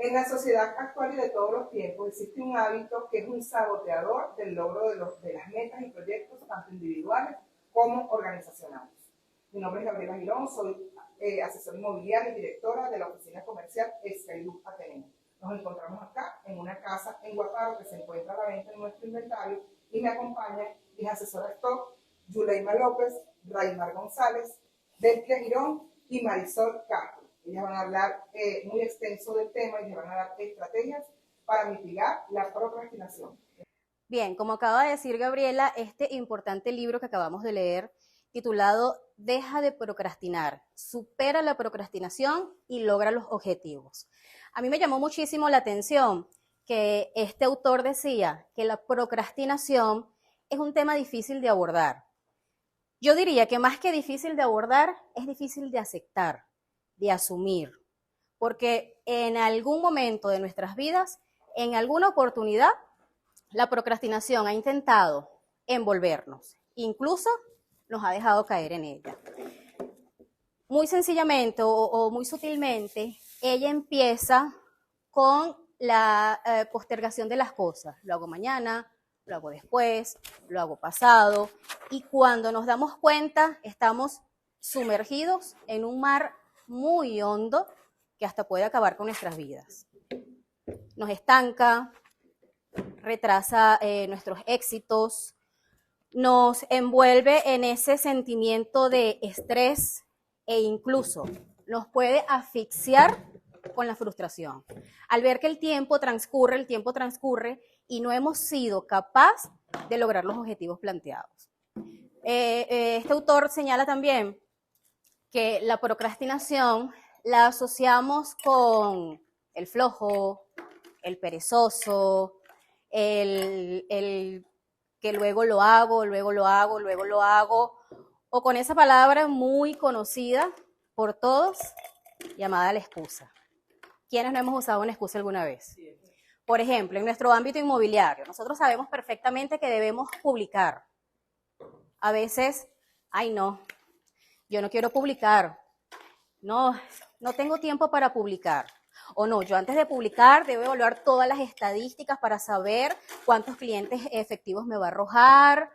En la sociedad actual y de todos los tiempos existe un hábito que es un saboteador del logro de las metas y proyectos, tanto individuales como organizacionales. Mi nombre es Gabriela Girón, soy asesora inmobiliaria y directora de la oficina comercial Skyloop Ateneo. Nos encontramos acá en una casa en Guaparo que se encuentra a la venta en nuestro inventario y me acompaña mis asesoras top, Yuleima López, Raimar González, Deltia Girón y Marisol Castro. Ellas van a hablar muy extenso del tema y les van a dar estrategias para mitigar la procrastinación. Bien, como acaba de decir Gabriela, este importante libro que acabamos de leer, titulado Deja de procrastinar, supera la procrastinación y logra los objetivos. A mí me llamó muchísimo la atención que este autor decía que la procrastinación es un tema difícil de abordar. Yo diría que más que difícil de abordar, es difícil de aceptar, de asumir, porque en algún momento de nuestras vidas, en alguna oportunidad, la procrastinación ha intentado envolvernos, incluso nos ha dejado caer en ella. Muy sencillamente o muy sutilmente, ella empieza con la postergación de las cosas. Lo hago mañana, lo hago después, lo hago pasado, y cuando nos damos cuenta estamos sumergidos en un mar muy hondo que hasta puede acabar con nuestras vidas. Nos estanca, retrasa nuestros éxitos, nos envuelve en ese sentimiento de estrés e incluso nos puede asfixiar con la frustración. Al ver que el tiempo transcurre y no hemos sido capaces de lograr los objetivos planteados. Este autor señala también que la procrastinación la asociamos con el flojo, el perezoso, el que luego lo hago, o con esa palabra muy conocida por todos, llamada la excusa. ¿Quiénes no hemos usado una excusa alguna vez? Por ejemplo, en nuestro ámbito inmobiliario, nosotros sabemos perfectamente que debemos publicar. A veces, ay no, yo no quiero publicar, no tengo tiempo para publicar. O no, yo antes de publicar debo evaluar todas las estadísticas para saber cuántos clientes efectivos me va a arrojar.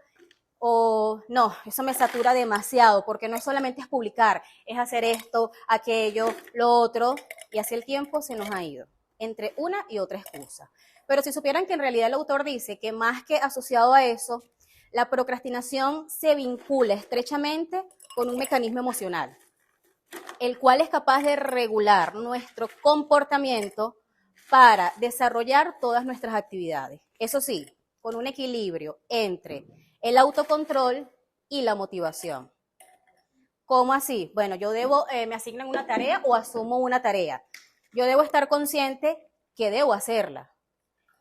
O no, eso me satura demasiado, porque no solamente es publicar, es hacer esto, aquello, lo otro, y así el tiempo se nos ha ido, entre una y otra excusa. Pero si supieran que en realidad el autor dice que más que asociado a eso, la procrastinación se vincula estrechamente con un mecanismo emocional, el cual es capaz de regular nuestro comportamiento para desarrollar todas nuestras actividades. Eso sí, con un equilibrio entre el autocontrol y la motivación. ¿Cómo así? Bueno, yo debo, me asignan una tarea o asumo una tarea. Yo debo estar consciente que debo hacerla.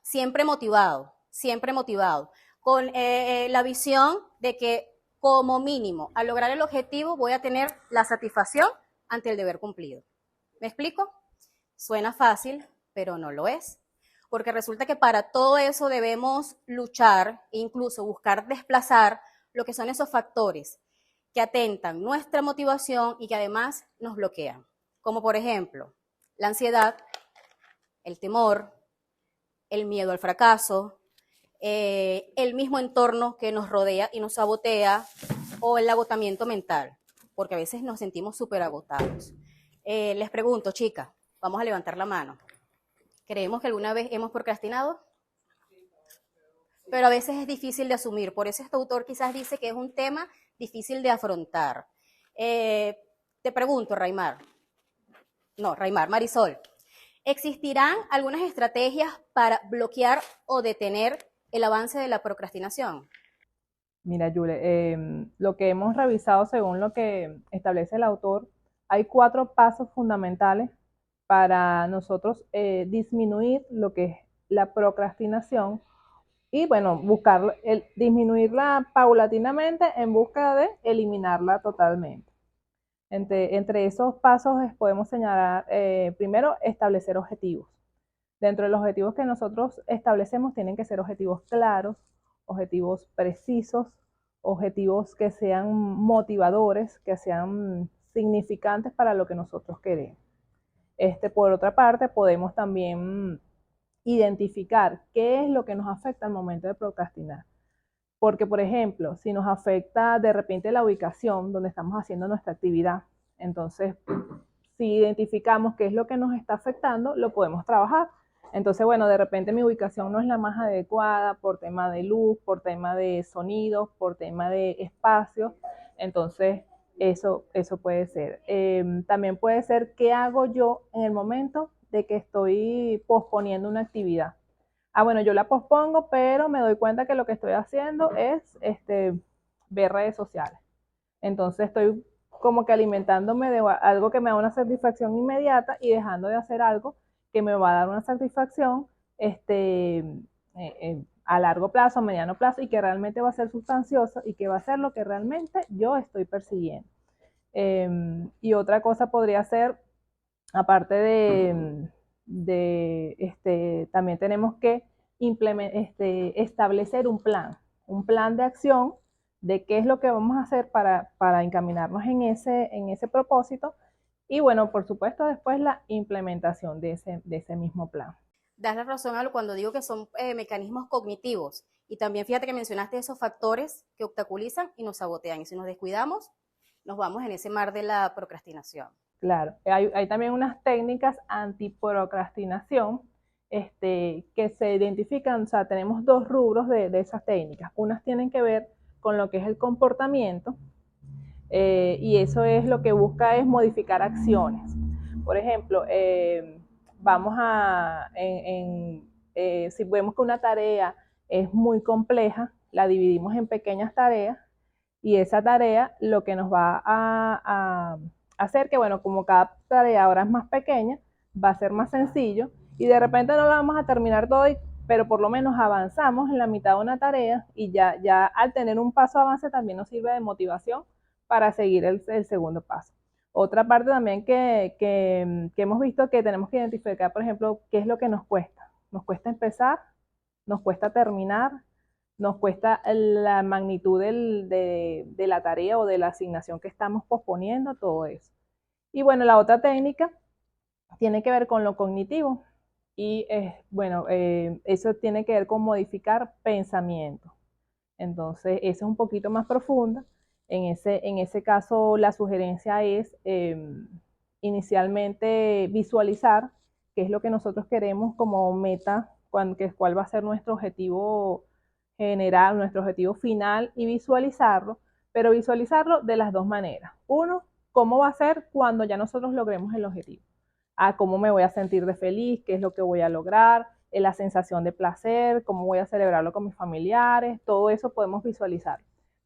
Siempre motivado, con la visión de que como mínimo al lograr el objetivo voy a tener la satisfacción ante el deber cumplido. ¿Me explico? Suena fácil, pero no lo es. Porque resulta que para todo eso debemos luchar e incluso buscar desplazar lo que son esos factores que atentan nuestra motivación y que además nos bloquean. Como por ejemplo, la ansiedad, el temor, el miedo al fracaso, el mismo entorno que nos rodea y nos sabotea, o el agotamiento mental, porque a veces nos sentimos súper agotados. Les pregunto, chicas, vamos a levantar la mano. ¿Creemos que alguna vez hemos procrastinado? Pero a veces es difícil de asumir, por eso este autor quizás dice que es un tema difícil de afrontar. Te pregunto, Marisol, ¿existirán algunas estrategias para bloquear o detener el avance de la procrastinación? Mira, Yule, lo que hemos revisado según lo que establece el autor, hay 4 pasos fundamentales para nosotros disminuir lo que es la procrastinación y, bueno, disminuirla paulatinamente en busca de eliminarla totalmente. Entre esos pasos podemos señalar, primero, establecer objetivos. Dentro de los objetivos que nosotros establecemos tienen que ser objetivos claros, objetivos precisos, objetivos que sean motivadores, que sean significantes para lo que nosotros queremos. Por otra parte, podemos también identificar qué es lo que nos afecta al momento de procrastinar. Porque, por ejemplo, si nos afecta de repente la ubicación donde estamos haciendo nuestra actividad, entonces, si identificamos qué es lo que nos está afectando, lo podemos trabajar. Entonces, bueno, de repente mi ubicación no es la más adecuada por tema de luz, por tema de sonidos, por tema de espacio. Entonces, eso puede ser. También puede ser qué hago yo en el momento de que estoy posponiendo una actividad. Bueno, yo la pospongo, pero me doy cuenta que lo que estoy haciendo es ver redes sociales. Entonces estoy como que alimentándome de algo que me da una satisfacción inmediata y dejando de hacer algo que me va a dar una satisfacción a largo plazo, a mediano plazo, y que realmente va a ser sustancioso y que va a ser lo que realmente yo estoy persiguiendo. Y otra cosa podría ser, aparte también tenemos que establecer un plan de acción de qué es lo que vamos a hacer para encaminarnos en ese propósito. Y bueno, por supuesto, después la implementación de ese mismo plan. Das la razón a cuando digo que son mecanismos cognitivos. Y también fíjate que mencionaste esos factores que obstaculizan y nos sabotean. Y si nos descuidamos, nos vamos en ese mar de la procrastinación. Claro, hay también unas técnicas antiprocrastinación que se identifican, o sea, tenemos dos rubros de esas técnicas. Unas tienen que ver con lo que es el comportamiento, y eso es lo que busca es modificar acciones. Por ejemplo, si vemos que una tarea es muy compleja, la dividimos en pequeñas tareas y esa tarea lo que nos va a hacer que, bueno, como cada tarea ahora es más pequeña, va a ser más sencillo y de repente no la vamos a terminar todo, pero por lo menos avanzamos en la mitad de una tarea y ya al tener un paso de avance también nos sirve de motivación para seguir el segundo paso. Otra parte también que hemos visto que tenemos que identificar, por ejemplo, qué es lo que nos cuesta. Nos cuesta empezar, nos cuesta terminar, nos cuesta la magnitud de la tarea o de la asignación que estamos posponiendo, todo eso. Y bueno, la otra técnica tiene que ver con lo cognitivo y bueno, eso tiene que ver con modificar pensamiento. Entonces, esa es un poquito más profunda. En ese caso, la sugerencia es inicialmente visualizar qué es lo que nosotros queremos como meta, cuál va a ser nuestro objetivo general, nuestro objetivo final, y visualizarlo, pero visualizarlo de las dos maneras. Uno, cómo va a ser cuando ya nosotros logremos el objetivo. Cómo me voy a sentir de feliz, qué es lo que voy a lograr, la sensación de placer, cómo voy a celebrarlo con mis familiares, todo eso podemos visualizar.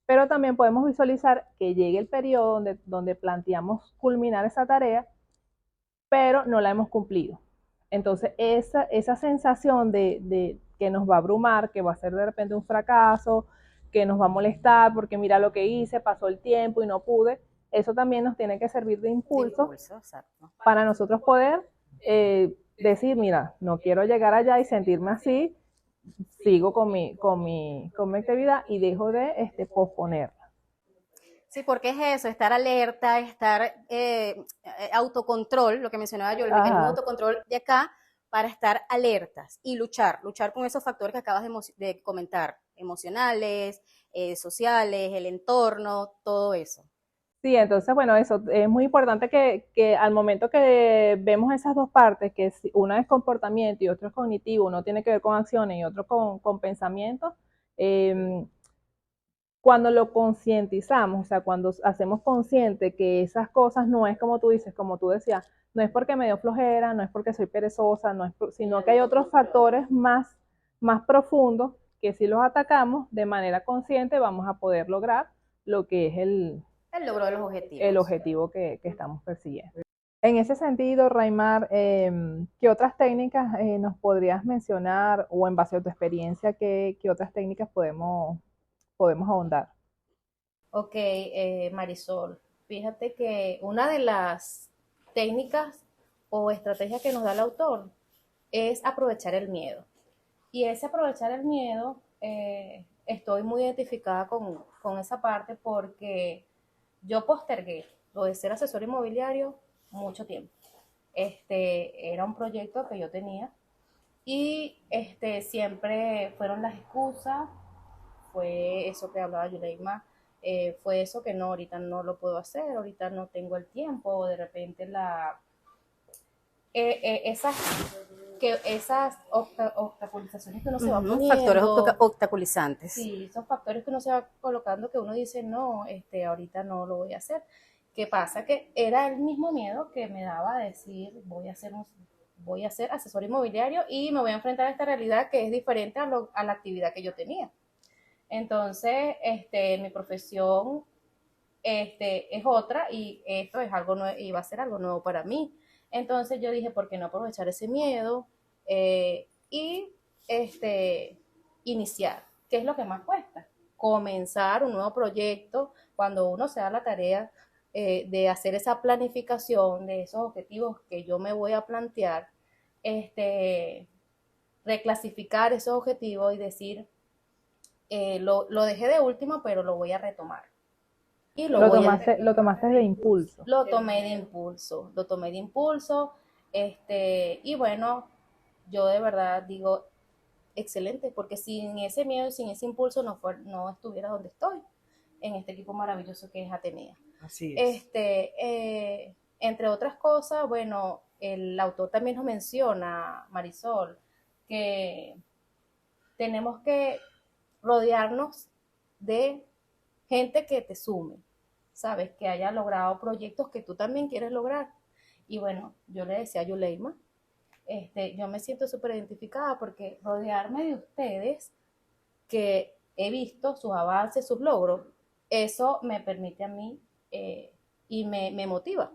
Pero también podemos visualizar que llegue el periodo donde planteamos culminar esa tarea, pero no la hemos cumplido. Entonces, esa sensación de que nos va a abrumar, que va a ser de repente un fracaso, que nos va a molestar porque mira lo que hice, pasó el tiempo y no pude, eso también nos tiene que servir de impulso para nosotros poder decir, mira, no quiero llegar allá y sentirme así, sigo con mi actividad y dejo de posponerla. Sí, porque es eso, estar alerta, estar autocontrol, lo que mencionaba yo, el mecanismo de autocontrol de acá, para estar alertas y luchar con esos factores que acabas de comentar, emocionales, sociales, el entorno, todo eso. Sí, entonces, bueno, eso es muy importante que al momento que vemos esas dos partes, que una es comportamiento y otro es cognitivo, uno tiene que ver con acciones y otro con pensamientos, cuando lo concientizamos, o sea, cuando hacemos consciente que esas cosas no es como tú dices, como tú decías, no es porque me dio flojera, no es porque soy perezosa, sino que hay otros factores más profundos que si los atacamos de manera consciente vamos a poder lograr lo que es el logro de los objetivos. El objetivo que estamos persiguiendo. En ese sentido, Raimar, ¿qué otras técnicas nos podrías mencionar o en base a tu experiencia, qué otras técnicas podemos ahondar? Ok, Marisol, fíjate que una de las técnicas o estrategias que nos da el autor es aprovechar el miedo. Y ese aprovechar el miedo, estoy muy identificada con esa parte porque yo postergué lo de ser asesor inmobiliario mucho tiempo. Era un proyecto que yo tenía y siempre fueron las excusas, fue eso que hablaba Yuleima, fue eso que no, ahorita no lo puedo hacer, ahorita no tengo el tiempo, o de repente esas, esas obstaculizaciones que uno se va Factores poniendo. obstaculizantes. Sí, son factores que uno se va colocando que uno dice, no, ahorita no lo voy a hacer. ¿Qué pasa? Que era el mismo miedo que me daba a decir, voy a ser asesor inmobiliario y me voy a enfrentar a esta realidad que es diferente a la actividad que yo tenía. Entonces, mi profesión es otra y esto es algo nuevo, y va a ser algo nuevo para mí. Entonces yo dije, ¿por qué no aprovechar ese miedo y iniciar? ¿Qué es lo que más cuesta? Comenzar un nuevo proyecto cuando uno se da la tarea de hacer esa planificación de esos objetivos que yo me voy a plantear, reclasificar esos objetivos y decir, lo dejé de último, pero lo voy a retomar. Y Lo tomaste de impulso. Lo tomé de impulso, y bueno, yo de verdad digo, excelente, porque sin ese miedo, sin ese impulso, no estuviera donde estoy, en este equipo maravilloso que es Atenea. Así es. Entre otras cosas, bueno, el autor también nos menciona, Marisol, que tenemos que rodearnos de gente que te sume, ¿sabes? Que haya logrado proyectos que tú también quieres lograr. Y bueno, yo le decía a Yuleima, yo me siento súper identificada porque rodearme de ustedes, que he visto sus avances, sus logros, eso me permite a mí y me motiva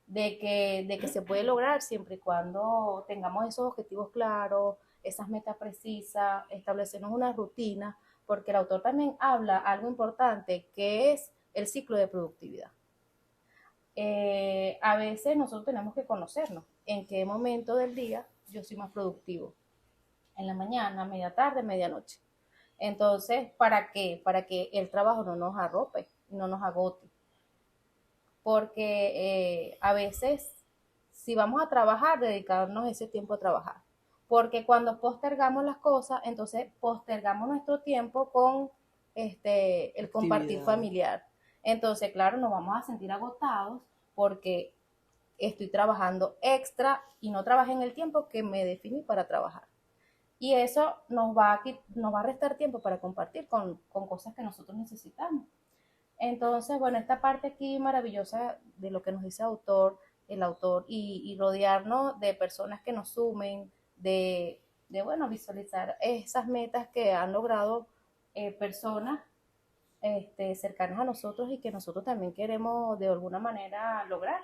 de que se puede lograr siempre y cuando tengamos esos objetivos claros, esas metas precisas, establecernos una rutina, porque el autor también habla algo importante que es el ciclo de productividad. A veces nosotros tenemos que conocernos en qué momento del día yo soy más productivo, en la mañana, media tarde, medianoche. Entonces, ¿para qué? Para que el trabajo no nos arrope, no nos agote. Porque a veces, si vamos a trabajar, dedicarnos ese tiempo a trabajar. Porque cuando postergamos las cosas, entonces postergamos nuestro tiempo con el compartir familiar. Entonces, claro, nos vamos a sentir agotados porque estoy trabajando extra y no trabajé en el tiempo que me definí para trabajar. Y eso nos va a restar tiempo para compartir con cosas que nosotros necesitamos. Entonces, bueno, esta parte aquí maravillosa de lo que nos dice el autor, y rodearnos de personas que nos sumen, bueno, visualizar esas metas que han logrado personas cercanas a nosotros y que nosotros también queremos de alguna manera lograr.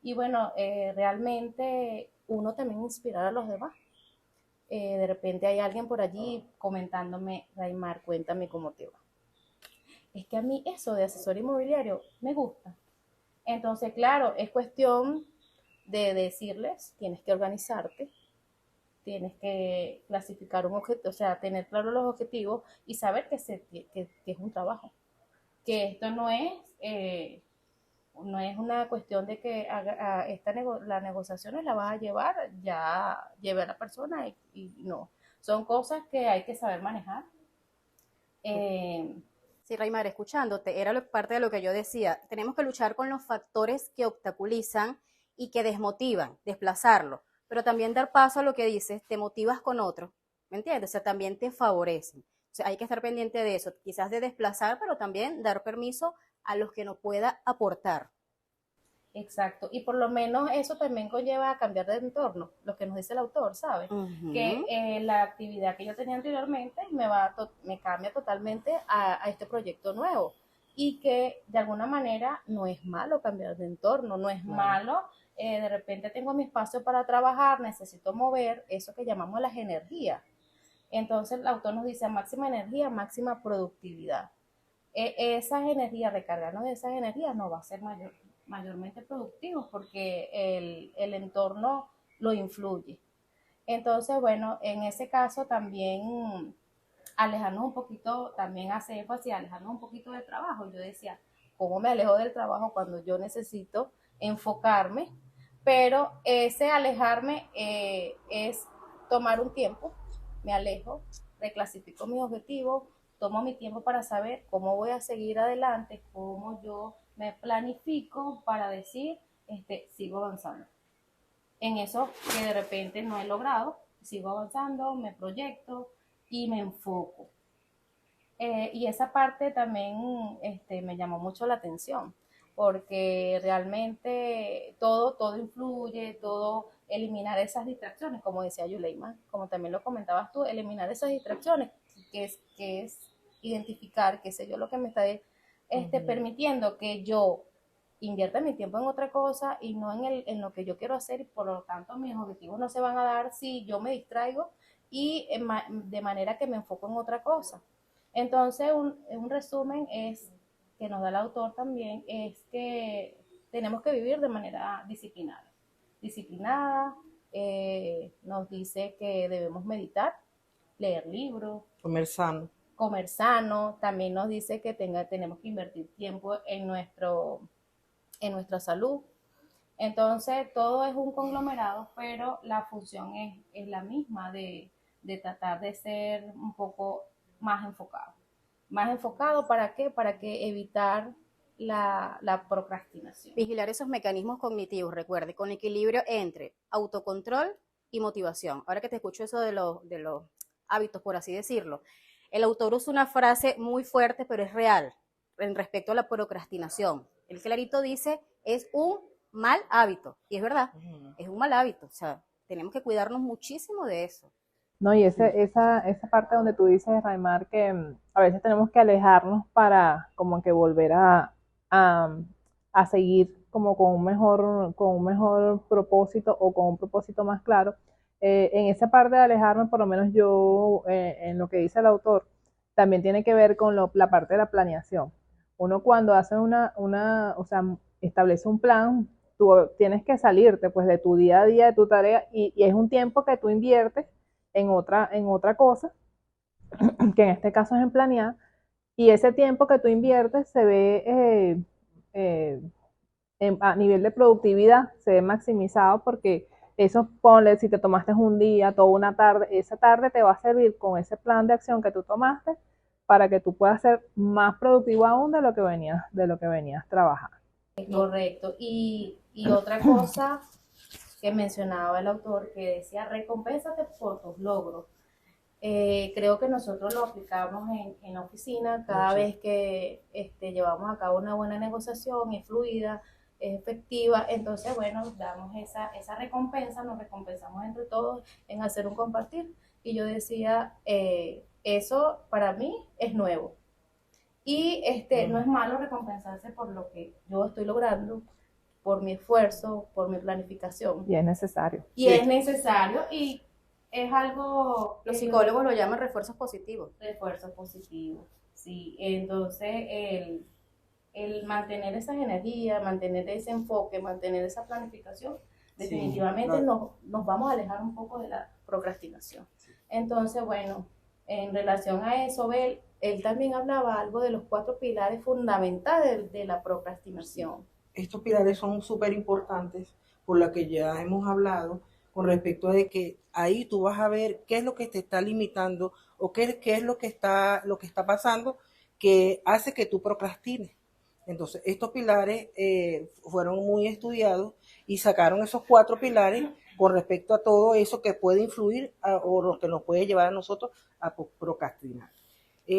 Y bueno, realmente uno también inspirar a los demás. De repente hay alguien por allí comentándome, Raimar, cuéntame cómo te va. Es que a mí eso de asesor inmobiliario me gusta. Entonces, claro, es cuestión de decirles, tienes que organizarte, tienes que clasificar un objetivo, o sea, tener claro los objetivos y saber que es un trabajo. Que esto no es una cuestión de que las negociaciones las vas a llevar, ya lleve a la persona y no. Son cosas que hay que saber manejar. Sí, Raimar, escuchándote, era parte de lo que yo decía. Tenemos que luchar con los factores que obstaculizan y que desmotivan, desplazarlo, pero también dar paso a lo que dices, te motivas con otro, ¿me entiendes? O sea, también te favorecen. O sea, hay que estar pendiente de eso, quizás de desplazar, pero también dar permiso a los que nos pueda aportar. Exacto, y por lo menos eso también conlleva a cambiar de entorno, lo que nos dice el autor, ¿sabes? Que la actividad que yo tenía anteriormente me cambia totalmente a este proyecto nuevo y que de alguna manera no es malo cambiar de entorno, no es malo, de repente tengo mi espacio para trabajar, necesito mover eso que llamamos las energías. Entonces el autor nos dice máxima energía, máxima productividad. Esas energías, recargarnos de esas energías nos va a ser mayormente productivos porque el entorno lo influye. Entonces, bueno, en ese caso también alejarnos un poquito, también hace énfasis, alejarnos un poquito del trabajo. Yo decía, ¿cómo me alejo del trabajo cuando yo necesito enfocarme pero ese alejarme es tomar un tiempo, me alejo, reclasifico mis objetivos, tomo mi tiempo para saber cómo voy a seguir adelante, cómo yo me planifico para decir, sigo avanzando. En eso que de repente no he logrado, sigo avanzando, me proyecto y me enfoco. Y esa parte también me llamó mucho la atención, porque realmente todo influye, todo eliminar esas distracciones, como decía Yuleima, como también lo comentabas tú, eliminar esas distracciones, que es identificar, qué sé yo, lo que me está permitiendo que yo invierta mi tiempo en otra cosa y no en lo que yo quiero hacer, y por lo tanto mis objetivos no se van a dar si yo me distraigo y de manera que me enfoco en otra cosa. Entonces, un resumen es que nos da el autor también, es que tenemos que vivir de manera disciplinada. Disciplinada, nos dice que debemos meditar, leer libros, comer sano, también nos dice que tenemos que invertir tiempo en nuestra salud. Entonces, todo es un conglomerado, pero la función es la misma de tratar de ser un poco más enfocado. ¿Más enfocado para qué? Para que evitar la procrastinación. Vigilar esos mecanismos cognitivos, recuerde, con equilibrio entre autocontrol y motivación. Ahora que te escucho eso de los hábitos, por así decirlo, el autor usa una frase muy fuerte, pero es real, en respecto a la procrastinación. El clarito dice, es un mal hábito, y es verdad, es un mal hábito, o sea, tenemos que cuidarnos muchísimo de eso. No, y esa parte donde tú dices, Raimar, que a veces tenemos que alejarnos para como que volver a, a seguir como con un mejor propósito o con un propósito más claro. En esa parte de alejarme, por lo menos yo, en lo que dice el autor, también tiene que ver con la parte de la planeación. Uno cuando hace o sea, establece un plan, tú tienes que salirte pues de tu día a día, de tu tarea, y es un tiempo que tú inviertes en otra cosa, que en este caso es en planear, y ese tiempo que tú inviertes se ve a nivel de productividad, se ve maximizado porque eso, ponle, si te tomaste un día, toda una tarde, esa tarde te va a servir con ese plan de acción que tú tomaste para que tú puedas ser más productivo aún de lo que venías trabajando. Correcto. Y otra cosa que mencionaba el autor, que decía, recompénsate por tus logros. Creo que nosotros lo aplicamos en la oficina cada vez que llevamos a cabo una buena negociación, es fluida, es efectiva. Entonces, bueno, damos esa recompensa, nos recompensamos entre todos en hacer un compartir. Y yo decía, eso para mí es nuevo. Y no es malo recompensarse por lo que yo estoy logrando, por mi esfuerzo, por mi planificación. Y es necesario. Y es necesario, y es algo... Los psicólogos lo llaman refuerzos positivos. Refuerzos positivos, sí. Entonces, el mantener esas energías, mantener ese enfoque, mantener esa planificación, definitivamente sí, claro, nos vamos a alejar un poco de la procrastinación. Entonces, bueno, en relación a eso, él también hablaba algo de los 4 pilares fundamentales de la procrastinación. Estos pilares son súper importantes, por lo que ya hemos hablado, con respecto a de que ahí tú vas a ver qué es lo que te está limitando o qué es lo que está pasando que hace que tú procrastines. Entonces, estos pilares fueron muy estudiados y sacaron esos 4 pilares con respecto a todo eso que puede influir o lo que nos puede llevar a nosotros a procrastinar.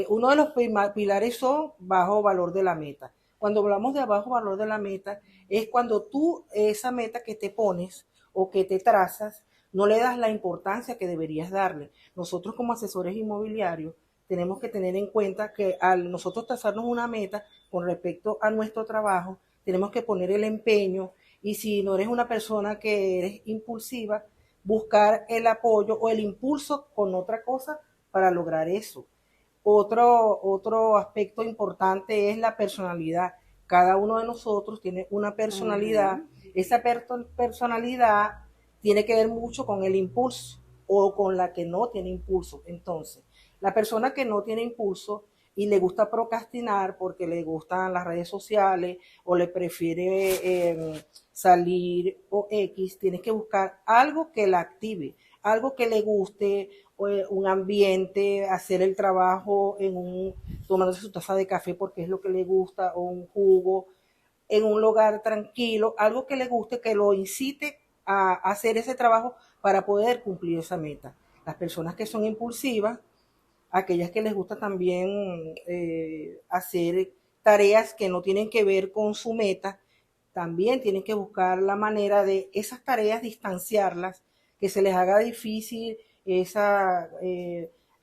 Uno de los pilares son bajo valor de la meta. Cuando hablamos de bajo valor de la meta, es cuando tú esa meta que te pones o que te trazas, no le das la importancia que deberías darle. Nosotros como asesores inmobiliarios tenemos que tener en cuenta que al nosotros trazarnos una meta con respecto a nuestro trabajo, tenemos que poner el empeño, y si no eres una persona que eres impulsiva, buscar el apoyo o el impulso con otra cosa para lograr eso. Otro aspecto importante es la personalidad. Cada uno de nosotros tiene una personalidad. Esa personalidad tiene que ver mucho con el impulso o con la que no tiene impulso. Entonces, la persona que no tiene impulso y le gusta procrastinar porque le gustan las redes sociales o le prefiere salir o X, tienes que buscar algo que la active, algo que le guste, un ambiente, hacer el trabajo tomándose su taza de café porque es lo que le gusta, o un jugo, en un lugar tranquilo, algo que le guste, que lo incite a hacer ese trabajo para poder cumplir esa meta. Las personas que son impulsivas, aquellas que les gusta también hacer tareas que no tienen que ver con su meta, también tienen que buscar la manera de esas tareas distanciarlas, que se les haga difícil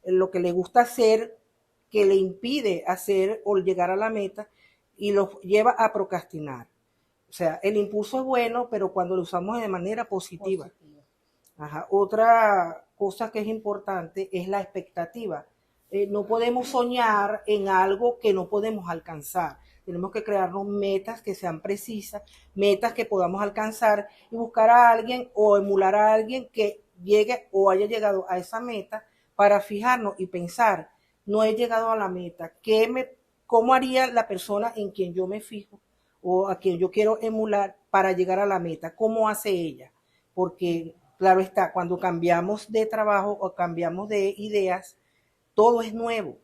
lo que les gusta hacer, que le impide hacer o llegar a la meta y los lleva a procrastinar. O sea, el impulso es bueno, pero cuando lo usamos de manera positiva. Ajá. Otra cosa que es importante es la expectativa. No podemos soñar en algo que no podemos alcanzar. Tenemos que crearnos metas que sean precisas, metas que podamos alcanzar y buscar a alguien o emular a alguien que llegue o haya llegado a esa meta para fijarnos y pensar, no he llegado a la meta, ¿cómo haría la persona en quien yo me fijo o a quien yo quiero emular para llegar a la meta? ¿Cómo hace ella? Porque claro está, cuando cambiamos de trabajo o cambiamos de ideas, todo es nuevo.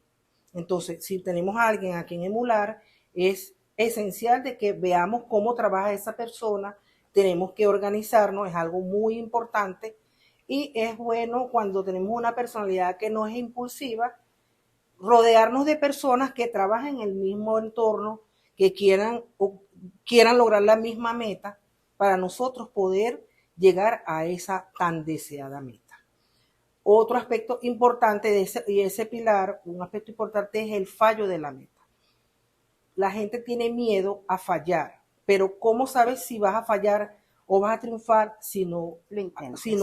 Entonces, si tenemos a alguien a quien emular, es esencial de que veamos cómo trabaja esa persona, tenemos que organizarnos, es algo muy importante y es bueno cuando tenemos una personalidad que no es impulsiva, rodearnos de personas que trabajen en el mismo entorno, que quieran lograr la misma meta para nosotros poder llegar a esa tan deseada meta. Otro aspecto importante de ese pilar, un aspecto importante es el fallo de la meta. La gente tiene miedo a fallar, pero ¿cómo sabes si vas a fallar o vas a triunfar si no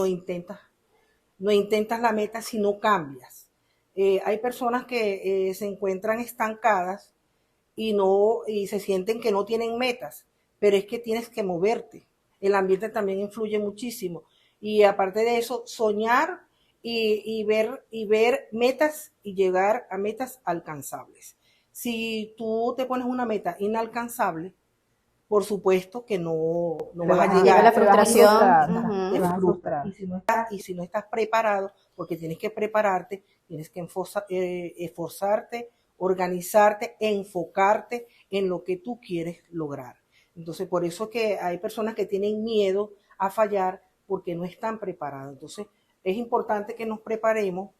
intentas la meta, si no cambias? Hay personas que se encuentran estancadas y se sienten que no tienen metas, pero es que tienes que moverte. El ambiente también influye muchísimo. Y aparte de eso, soñar y ver metas y llegar a metas alcanzables. Si tú te pones una meta inalcanzable, por supuesto que no vas a llegar. Llega la frustración. Te frustras. Y si no estás preparado, porque tienes que prepararte, tienes que esforzarte, organizarte, enfocarte en lo que tú quieres lograr. Entonces, por eso que hay personas que tienen miedo a fallar porque no están preparadas. Entonces, es importante que nos preparemos,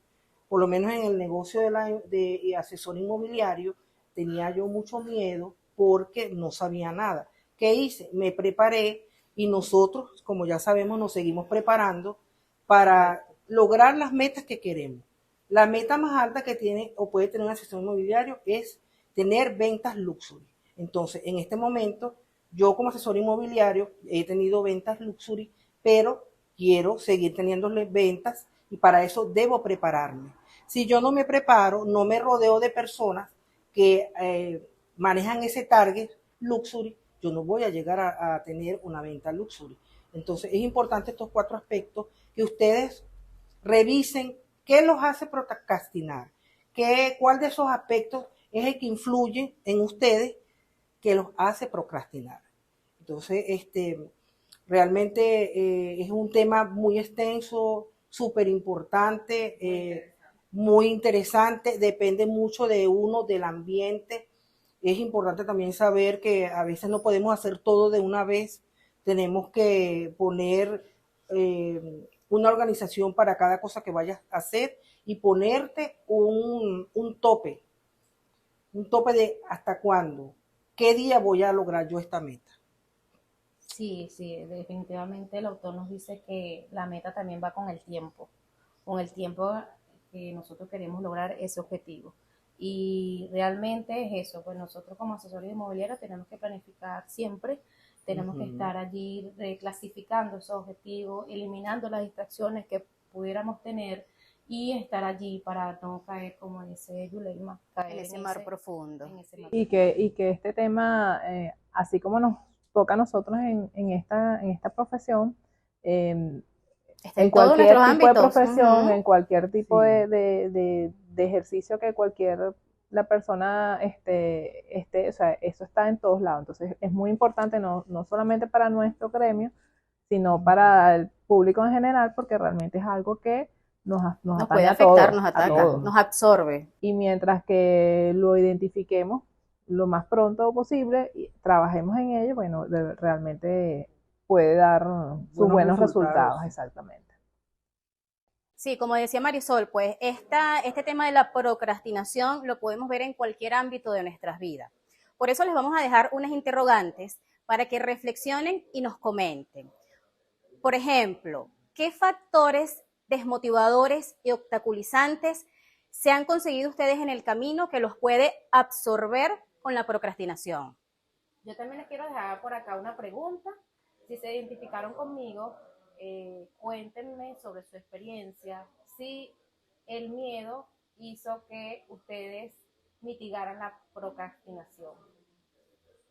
por lo menos en el negocio de asesor inmobiliario, tenía yo mucho miedo porque no sabía nada. ¿Qué hice? Me preparé y nosotros, como ya sabemos, nos seguimos preparando para lograr las metas que queremos. La meta más alta que tiene o puede tener un asesor inmobiliario es tener ventas luxury. Entonces, en este momento, yo como asesor inmobiliario he tenido ventas luxury, pero quiero seguir teniéndole ventas y para eso debo prepararme. Si yo no me preparo, no me rodeo de personas que manejan ese target luxury, yo no voy a llegar a tener una venta luxury. Entonces es importante estos 4 aspectos que ustedes revisen qué los hace procrastinar, cuál de esos aspectos es el que influye en ustedes que los hace procrastinar. Entonces, realmente es un tema muy extenso, súper importante, muy interesante, depende mucho de uno, del ambiente. Es importante también saber que a veces no podemos hacer todo de una vez, tenemos que poner una organización para cada cosa que vayas a hacer y ponerte un tope de hasta cuándo, qué día voy a lograr yo esta meta. Sí, definitivamente el autor nos dice que la meta también va con el tiempo que nosotros queremos lograr ese objetivo. Y realmente es eso, pues nosotros como asesores inmobiliarios tenemos que planificar siempre, tenemos que estar allí reclasificando esos objetivos, eliminando las distracciones que pudiéramos tener y estar allí para no caer, como dice Yuleima, caer en ese mar profundo. Y que este tema, así como nos toca a nosotros en esta profesión, Está en en todos cualquier nuestros tipo de ámbitos. profesión, Ujú. en cualquier tipo de ejercicio que cualquier la persona, o sea, eso está en todos lados. Entonces es muy importante, no solamente para nuestro gremio, sino para el público en general, porque realmente es algo que nos Nos atañe puede a afectar, todos, nos a ataca, todos. nos absorbe. Y mientras que lo identifiquemos lo más pronto posible y trabajemos en ello, bueno, realmente puede dar sus buenos resultados, exactamente. Sí, como decía Marisol, pues este tema de la procrastinación lo podemos ver en cualquier ámbito de nuestras vidas. Por eso les vamos a dejar unas interrogantes para que reflexionen y nos comenten. Por ejemplo, ¿qué factores desmotivadores y obstaculizantes se han conseguido ustedes en el camino que los puede absorber con la procrastinación? Yo también les quiero dejar por acá una pregunta. Si se identificaron conmigo, cuéntenme sobre su experiencia, si el miedo hizo que ustedes mitigaran la procrastinación.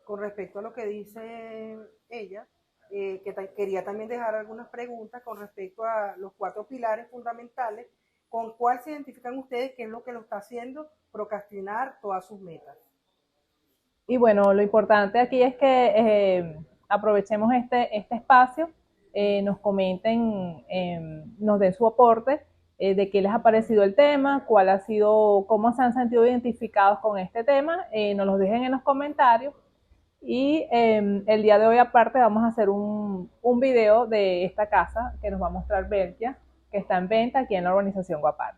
Con respecto a lo que dice ella, quería también dejar algunas preguntas con respecto a los 4 pilares fundamentales, con cuál se identifican ustedes, qué es lo que lo está haciendo procrastinar todas sus metas. Y bueno, lo importante aquí es que aprovechemos este espacio, nos comenten, nos den su aporte de qué les ha parecido el tema, cuál ha sido, cómo se han sentido identificados con este tema, nos los dejen en los comentarios. Y el día de hoy aparte vamos a hacer un video de esta casa que nos va a mostrar Belkia, que está en venta aquí en la urbanización Guapar.